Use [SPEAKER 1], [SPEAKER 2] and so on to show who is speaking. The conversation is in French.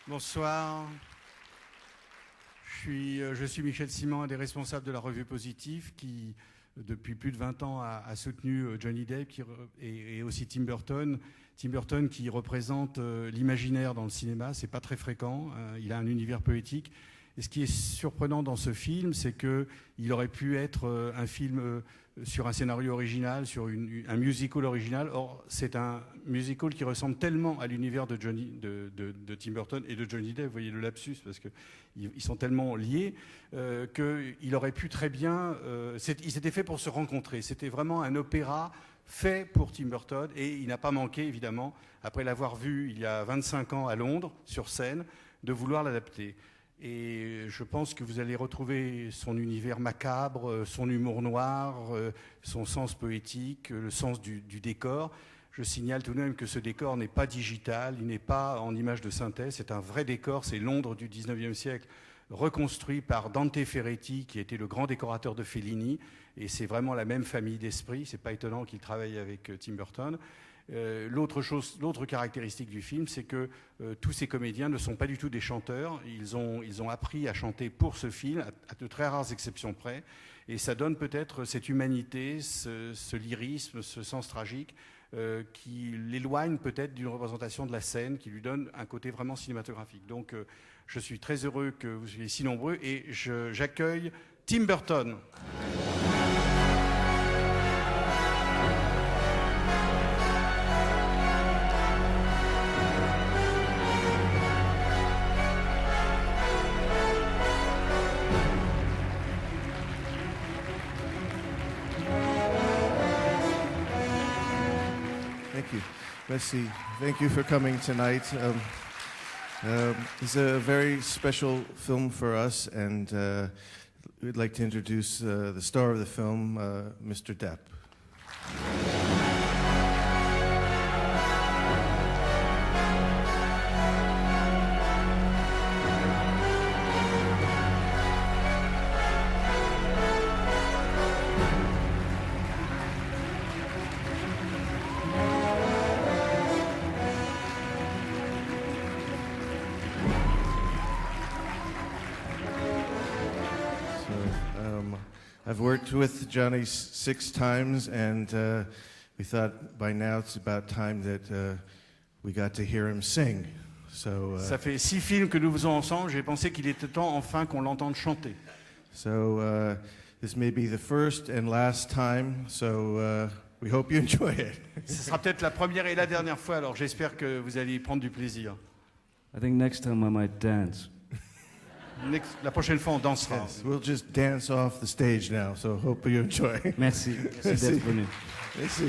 [SPEAKER 1] Bonsoir. Je suis Michel Simon, un des responsables de la revue Positif qui, depuis plus de 20 ans, a soutenu Johnny Depp et aussi Tim Burton. Tim Burton qui représente l'imaginaire dans le cinéma, c'est pas très fréquent, il a un univers poétique. Et ce qui est surprenant dans ce film, c'est qu'il aurait pu être un film sur un scénario original, sur un musical original. Or, c'est un musical qui ressemble tellement à l'univers de Tim Burton et de Johnny Depp, vous voyez le lapsus, parce qu'ils sont tellement liés, qu'il aurait pu très bien... il s'était fait pour se rencontrer. C'était vraiment un opéra fait pour Tim Burton, et il n'a pas manqué, évidemment, après l'avoir vu il y a 25 ans à Londres, sur scène, de vouloir l'adapter. Et je pense que vous allez retrouver son univers macabre, son humour noir, son sens poétique, le sens du décor. Je signale tout de même que ce décor n'est pas digital, il n'est pas en image de synthèse, c'est un vrai décor, c'est Londres du 19e siècle, reconstruit par Dante Ferretti, qui était le grand décorateur de Fellini, et c'est vraiment la même famille d'esprit, c'est pas étonnant qu'il travaille avec Tim Burton. L'autre caractéristique du film, c'est que tous ces comédiens ne sont pas du tout des chanteurs. Ils ont appris à chanter pour ce film, à de très rares exceptions près. Et ça donne peut-être cette humanité, ce lyrisme, ce sens tragique qui l'éloigne peut-être d'une représentation de la scène, qui lui donne un côté vraiment cinématographique. Donc je suis très heureux que vous soyez si nombreux et j'accueille Tim Burton.
[SPEAKER 2] Thank you. Merci. Thank you for coming tonight. It's a very special film for us, and we'd like to introduce the star of the film, Mr. Depp. I've worked with Johnny 6 times, and we thought by now it's about time that we got to hear him sing.
[SPEAKER 1] Ça fait 6 films que nous faisons ensemble. J'ai pensé qu'il était temps enfin qu'on l'entende chanter.
[SPEAKER 2] So this may be the first and last time. So we hope you enjoy it.
[SPEAKER 1] Ce sera peut-être la première et la dernière fois. Alors j'espère que vous allez y prendre du plaisir.
[SPEAKER 3] I think next time I might dance.
[SPEAKER 1] La prochaine fois, on dansera.
[SPEAKER 2] Yes, we'll just dance off the stage now, so hope you enjoy.
[SPEAKER 3] Merci d'être venu.
[SPEAKER 2] Merci.